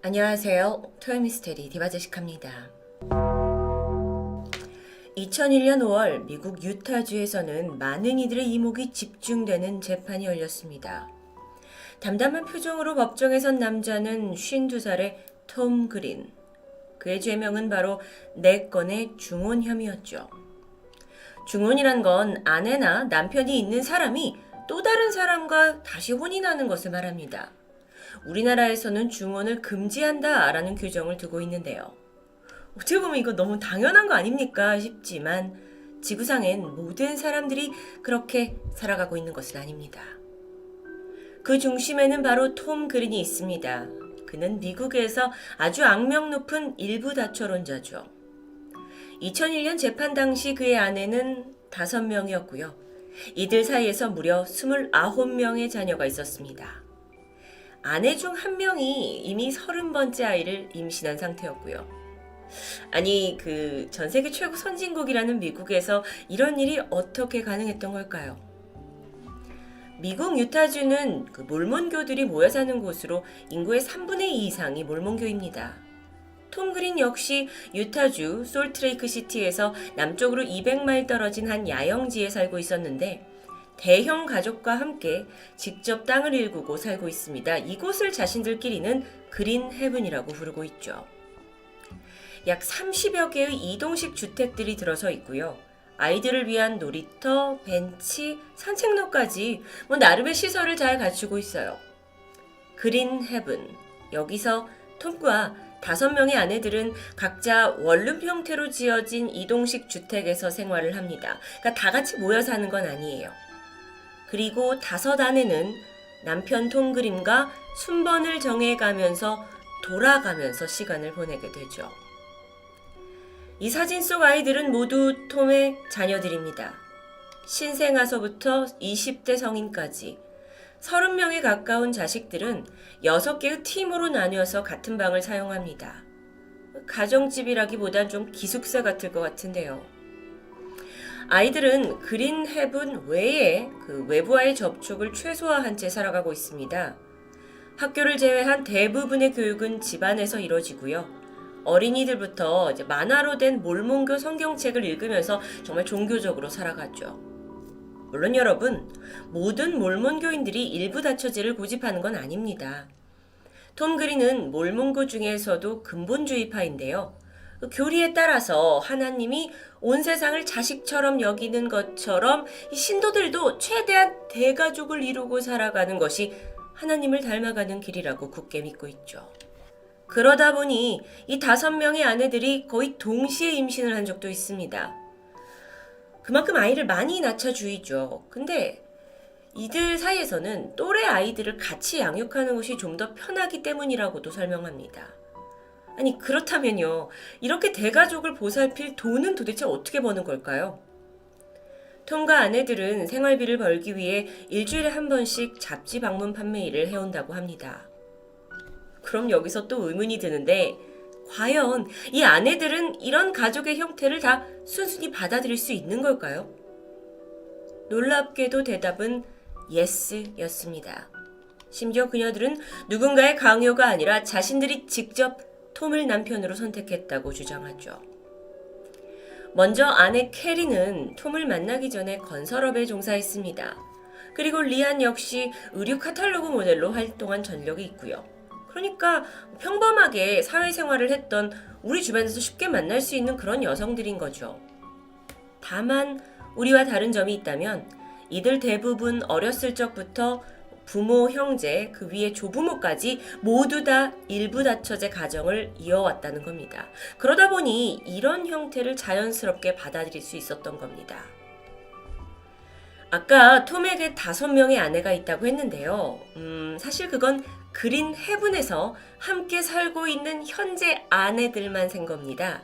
안녕하세요. 토요미스테리 디바제시카입니다. 2001년 5월 미국 유타주에서는 많은 이들의 이목이 집중되는 재판이 열렸습니다. 담담한 표정으로 법정에 선 남자는 52살의 톰 그린. 그의 죄명은 바로 4건의 중혼 혐의였죠. 중혼이란 건 아내나 남편이 있는 사람이 또 다른 사람과 다시 혼인하는 것을 말합니다. 우리나라에서는 중혼을 금지한다라는 규정을 두고 있는데요. 어떻게 보면 이거 너무 당연한 거 아닙니까 싶지만 지구상엔 모든 사람들이 그렇게 살아가고 있는 것은 아닙니다. 그 중심에는 바로 톰 그린이 있습니다. 그는 미국에서 아주 악명 높은 일부 다처론자죠. 2001년 재판 당시 그의 아내는 5명이었고요. 이들 사이에서 무려 29명의 자녀가 있었습니다. 아내 중 1명이 이미 30번째 아이를 임신한 상태였고요. 아니, 전 세계 최고 선진국이라는 미국에서 이런 일이 어떻게 가능했던 걸까요? 미국 유타주는 몰몬교들이 모여 사는 곳으로 인구의 3분의 2 이상이 몰몬교입니다. 톰 그린 역시 유타주 솔트레이크 시티에서 남쪽으로 200마일 떨어진 한 야영지에 살고 있었는데 대형 가족과 함께 직접 땅을 일구고 살고 있습니다. 이곳을 자신들끼리는 그린 헤븐이라고 부르고 있죠. 약 30여 개의 이동식 주택들이 들어서 있고요. 아이들을 위한 놀이터, 벤치, 산책로까지 나름의 시설을 잘 갖추고 있어요. 그린 헤븐. 여기서 톰과 5명의 아내들은 각자 원룸 형태로 지어진 이동식 주택에서 생활을 합니다. 그러니까 다 같이 모여 사는 건 아니에요. 그리고 5 아내는 남편 톰 그린과 순번을 정해가면서 돌아가면서 시간을 보내게 되죠. 이 사진 속 아이들은 모두 톰의 자녀들입니다. 신생아서부터 20대 성인까지 30명에 가까운 자식들은 6개의 팀으로 나뉘어서 같은 방을 사용합니다. 가정집이라기보단 좀 기숙사 같을 것 같은데요. 아이들은 그린 헤븐 외에 외부와의 접촉을 최소화한 채 살아가고 있습니다. 학교를 제외한 대부분의 교육은 집안에서 이루어지고요. 어린이들부터 만화로 된 몰몬교 성경책을 읽으면서 정말 종교적으로 살아가죠. 물론 여러분, 모든 몰몬교인들이 일부 다처제를 고집하는 건 아닙니다. 톰 그린은 몰몬교 중에서도 근본주의파인데요. 교리에 따라서 하나님이 온 세상을 자식처럼 여기는 것처럼 이 신도들도 최대한 대가족을 이루고 살아가는 것이 하나님을 닮아가는 길이라고 굳게 믿고 있죠. 그러다 보니 이 5명의 아내들이 거의 동시에 임신을 한 적도 있습니다. 그만큼 아이를 많이 낳자주의죠. 근데 이들 사이에서는 또래 아이들을 같이 양육하는 것이 좀 더 편하기 때문이라고도 설명합니다. 아니, 그렇다면요. 이렇게 대가족을 보살필 돈은 도대체 어떻게 버는 걸까요? 톰과 아내들은 생활비를 벌기 위해 일주일에 한 번씩 잡지 방문 판매 일을 해온다고 합니다. 그럼 여기서 또 의문이 드는데 과연 이 아내들은 이런 가족의 형태를 다 순순히 받아들일 수 있는 걸까요? 놀랍게도 대답은 예스였습니다. 심지어 그녀들은 누군가의 강요가 아니라 자신들이 직접 톰을 남편으로 선택했다고 주장하죠. 먼저 아내 캐리는 톰을 만나기 전에 건설업에 종사했습니다. 그리고 리안 역시 의류 카탈로그 모델로 활동한 전력이 있고요. 그러니까 평범하게 사회생활을 했던 우리 주변에서 쉽게 만날 수 있는 그런 여성들인 거죠. 다만 우리와 다른 점이 있다면 이들 대부분 어렸을 적부터 부모, 형제, 그 위에 조부모까지 모두 다 일부 다처제 가정을 이어왔다는 겁니다. 그러다 보니 이런 형태를 자연스럽게 받아들일 수 있었던 겁니다. 아까 톰에게 5명의 아내가 있다고 했는데요. 사실 그건 그린 헤븐에서 함께 살고 있는 현재 아내들만 센 겁니다.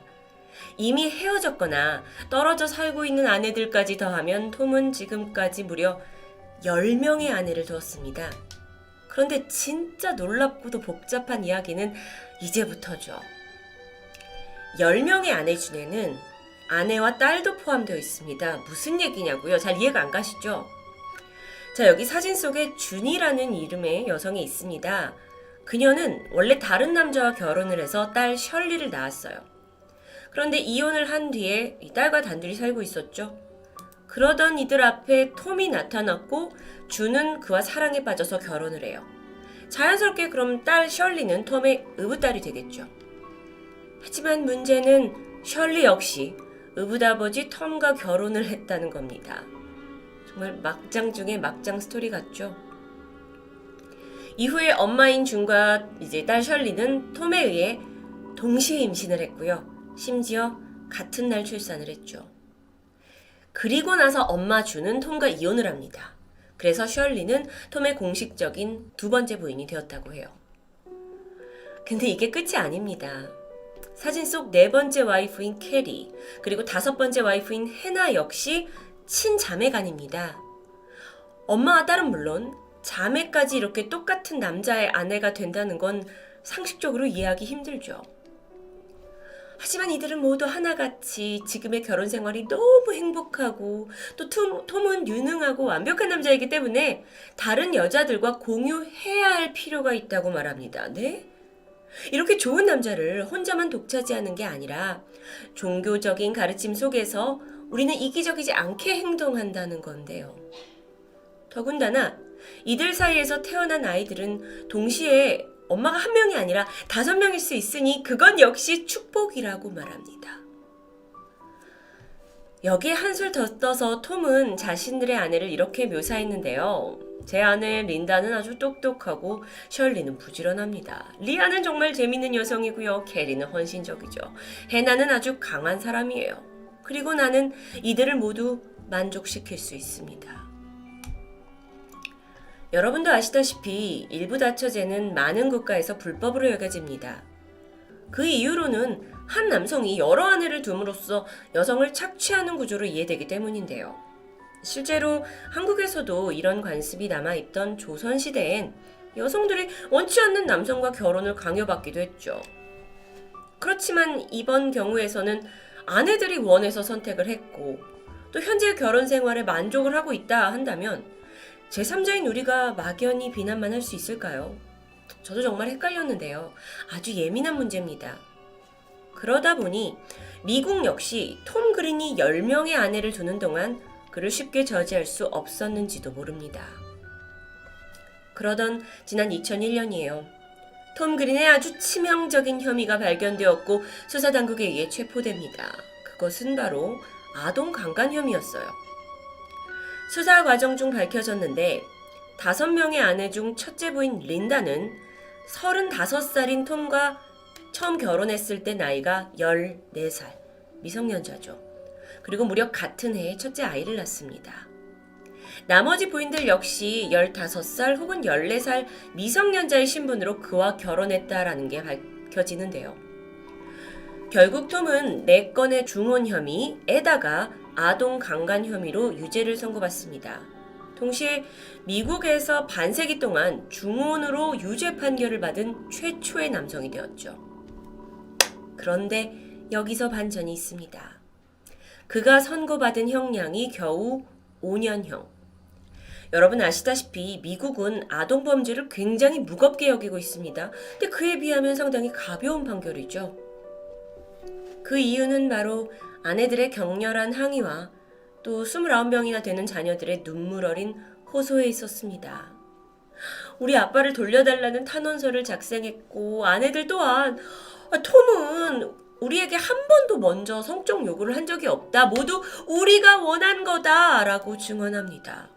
이미 헤어졌거나 떨어져 살고 있는 아내들까지 더하면 톰은 지금까지 무려 10명의 아내를 두었습니다. 그런데 진짜 놀랍고도 복잡한 이야기는 이제부터죠. 10명의 아내 중에는 아내와 딸도 포함되어 있습니다. 무슨 얘기냐고요? 잘 이해가 안 가시죠? 자, 여기 사진 속에 준이라는 이름의 여성이 있습니다. 그녀는 원래 다른 남자와 결혼을 해서 딸 셜리를 낳았어요. 그런데 이혼을 한 뒤에 이 딸과 단둘이 살고 있었죠. 그러던 이들 앞에 톰이 나타났고 주는 그와 사랑에 빠져서 결혼을 해요. 자연스럽게 그럼 딸 셜리는 톰의 의붓딸이 되겠죠. 하지만 문제는 셜리 역시 의붓아버지 톰과 결혼을 했다는 겁니다. 정말 막장 중에 막장 스토리 같죠. 이후에 엄마인 준과 이제 딸 셜리는 톰에 의해 동시에 임신을 했고요. 심지어 같은 날 출산을 했죠. 그리고 나서 엄마 주는 톰과 이혼을 합니다. 그래서 셜리는 톰의 공식적인 두 번째 부인이 되었다고 해요. 근데 이게 끝이 아닙니다. 사진 속 네 번째 와이프인 캐리, 그리고 다섯 번째 와이프인 해나 역시 친자매간입니다. 엄마와 딸은 물론 자매까지 이렇게 똑같은 남자의 아내가 된다는 건 상식적으로 이해하기 힘들죠. 하지만 이들은 모두 하나같이 지금의 결혼 생활이 너무 행복하고 또 톰은 유능하고 완벽한 남자이기 때문에 다른 여자들과 공유해야 할 필요가 있다고 말합니다. 네? 이렇게 좋은 남자를 혼자만 독차지하는 게 아니라 종교적인 가르침 속에서 우리는 이기적이지 않게 행동한다는 건데요. 더군다나 이들 사이에서 태어난 아이들은 동시에 엄마가 한 명이 아니라 5명일 수 있으니 그건 역시 축복이라고 말합니다. 여기에 한술 더 떠서 톰은 자신들의 아내를 이렇게 묘사했는데요. 제 아내 린다는 아주 똑똑하고 셜리는 부지런합니다. 리아는 정말 재밌는 여성이고요. 캐리는 헌신적이죠. 해나는 아주 강한 사람이에요. 그리고 나는 이들을 모두 만족시킬 수 있습니다. 여러분도 아시다시피 일부 다처제는 많은 국가에서 불법으로 여겨집니다. 그 이유로는 한 남성이 여러 아내를 둠으로써 여성을 착취하는 구조로 이해되기 때문인데요. 실제로 한국에서도 이런 관습이 남아있던 조선시대엔 여성들이 원치 않는 남성과 결혼을 강요받기도 했죠. 그렇지만 이번 경우에서는 아내들이 원해서 선택을 했고 또 현재 결혼 생활에 만족을 하고 있다 한다면 제3자인 우리가 막연히 비난만 할 수 있을까요? 저도 정말 헷갈렸는데요. 아주 예민한 문제입니다. 그러다 보니 미국 역시 톰 그린이 10명의 아내를 두는 동안 그를 쉽게 저지할 수 없었는지도 모릅니다. 그러던 지난 2001년이에요. 톰 그린의 아주 치명적인 혐의가 발견되었고 수사당국에 의해 체포됩니다. 그것은 바로 아동 강간 혐의였어요. 수사 과정 중 밝혀졌는데 5명의 아내 중 첫째 부인 린다는 35살인 톰과 처음 결혼했을 때 나이가 14살, 미성년자죠. 그리고 무려 같은 해에 첫째 아이를 낳습니다. 나머지 부인들 역시 15살 혹은 14살 미성년자의 신분으로 그와 결혼했다라는 게 밝혀지는데요. 결국 톰은 4건의 중혼 혐의에다가 아동 강간 혐의로 유죄를 선고받습니다. 동시에 미국에서 반세기 동안 중혼으로 유죄 판결을 받은 최초의 남성이 되었죠. 그런데 여기서 반전이 있습니다. 그가 선고받은 형량이 겨우 5년형. 여러분 아시다시피 미국은 아동범죄를 굉장히 무겁게 여기고 있습니다. 근데 그에 비하면 상당히 가벼운 판결이죠. 그 이유는 바로 아내들의 격렬한 항의와 또 29명이나 되는 자녀들의 눈물 어린 호소에 있었습니다. 우리 아빠를 돌려달라는 탄원서를 작성했고 아내들 또한 톰은 우리에게 한 번도 먼저 성적 요구를 한 적이 없다. 모두 우리가 원한 거다 라고 증언합니다.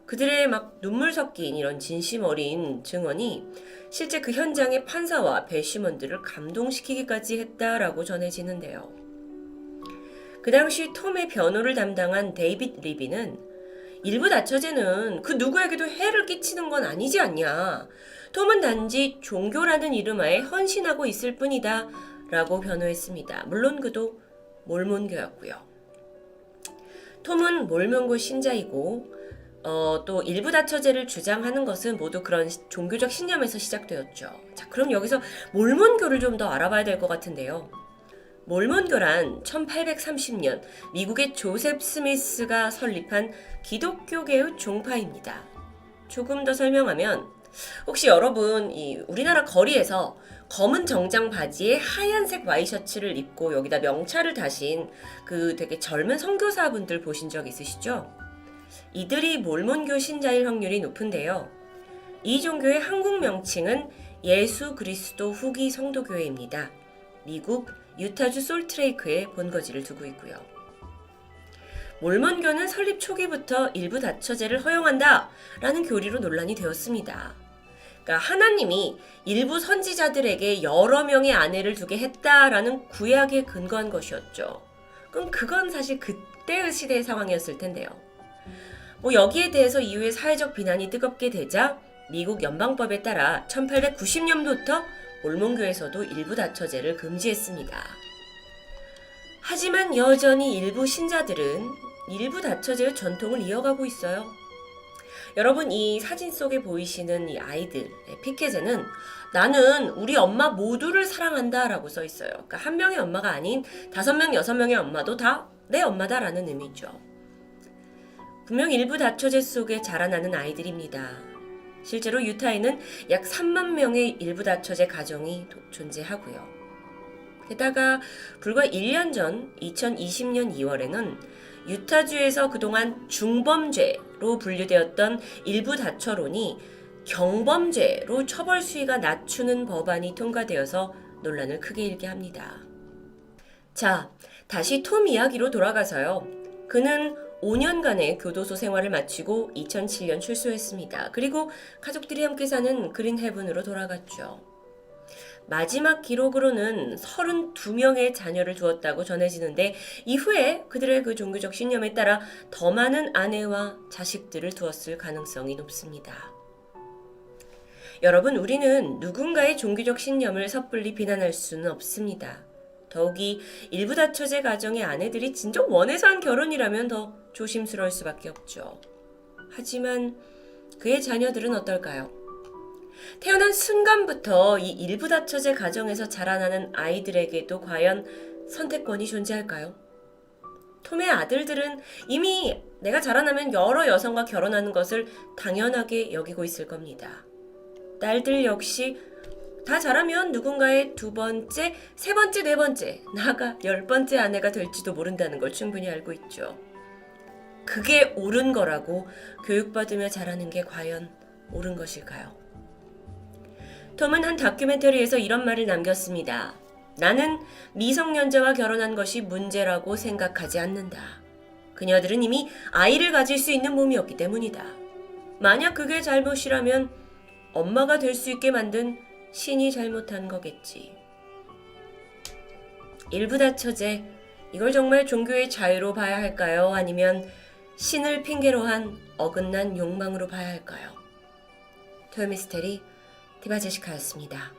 그들의 막 눈물 섞인 이런 진심 어린 증언이 실제 그 현장의 판사와 배심원들을 감동시키기까지 했다라고 전해지는데요. 그 당시 톰의 변호를 담당한 데이빗 리비는 일부 다처제는 그 누구에게도 해를 끼치는 건 아니지 않냐. 톰은 단지 종교라는 이름하에 헌신하고 있을 뿐이다 라고 변호했습니다. 물론 그도 몰몬교였고요. 톰은 몰몬교 신자이고 또 일부 다처제를 주장하는 것은 모두 그런 종교적 신념에서 시작되었죠. 자, 그럼 여기서 몰몬교를 좀 더 알아봐야 될 것 같은데요. 몰몬교란 1830년 미국의 조셉 스미스가 설립한 기독교계의 종파입니다. 조금 더 설명하면 혹시 여러분 이 우리나라 거리에서 검은 정장 바지에 하얀색 와이셔츠를 입고 여기다 명찰을 다신 그 되게 젊은 선교사분들 보신 적 있으시죠? 이들이 몰몬교 신자일 확률이 높은데요. 이 종교의 한국 명칭은 예수 그리스도 후기 성도교회입니다. 미국 유타주 솔트레이크에 본거지를 두고 있고요. 몰몬교는 설립 초기부터 일부 다처제를 허용한다 라는 교리로 논란이 되었습니다. 그러니까 하나님이 일부 선지자들에게 여러 명의 아내를 두게 했다라는 구약에 근거한 것이었죠. 그럼 그건 사실 그때의 시대의 상황이었을 텐데요. 여기에 대해서 이후에 사회적 비난이 뜨겁게 되자 미국 연방법에 따라 1890년부터 몰몬교에서도 일부 다처제를 금지했습니다. 하지만 여전히 일부 신자들은 일부 다처제의 전통을 이어가고 있어요. 여러분 이 사진 속에 보이시는 이 아이들 피켓에는 나는 우리 엄마 모두를 사랑한다 라고 써 있어요. 그러니까 한 명의 엄마가 아닌 5명, 6명의 엄마도 다 내 엄마다라는 의미죠. 분명 일부 다처제 속에 자라나는 아이들입니다. 실제로 유타에는 약 3만 명의 일부 다처제 가정이 존재하고요. 게다가 불과 1년 전 2020년 2월에는 유타주에서 그동안 중범죄로 분류되었던 일부 다처론이 경범죄로 처벌 수위가 낮추는 법안이 통과되어서 논란을 크게 일게 합니다. 자, 다시 톰 이야기로 돌아가서요. 그는 5년간의 교도소 생활을 마치고 2007년 출소했습니다. 그리고 가족들이 함께 사는 그린 헤븐으로 돌아갔죠. 마지막 기록으로는 32명의 자녀를 두었다고 전해지는데 이후에 그들의 그 종교적 신념에 따라 더 많은 아내와 자식들을 두었을 가능성이 높습니다. 여러분, 우리는 누군가의 종교적 신념을 섣불리 비난할 수는 없습니다. 더욱이 일부 다처제 가정의 아내들이 진정 원해서 한 결혼이라면 더 조심스러울 수밖에 없죠. 하지만 그의 자녀들은 어떨까요? 태어난 순간부터 이 일부 다처제 가정에서 자라나는 아이들에게도 과연 선택권이 존재할까요? 톰의 아들들은 이미 내가 자라나면 여러 여성과 결혼하는 것을 당연하게 여기고 있을 겁니다. 딸들 역시 다 자라면 누군가의 2번째, 3번째, 4번째, 나아가 10번째 아내가 될지도 모른다는 걸 충분히 알고 있죠. 그게 옳은 거라고 교육받으며 자라는 게 과연 옳은 것일까요? 톰은 한 다큐멘터리에서 이런 말을 남겼습니다. 나는 미성년자와 결혼한 것이 문제라고 생각하지 않는다. 그녀들은 이미 아이를 가질 수 있는 몸이었기 때문이다. 만약 그게 잘못이라면 엄마가 될 수 있게 만든 신이 잘못한 거겠지. 일부 다처제, 이걸 정말 종교의 자유로 봐야 할까요? 아니면 신을 핑계로 한 어긋난 욕망으로 봐야 할까요? 토요미스테리 디바제시카였습니다.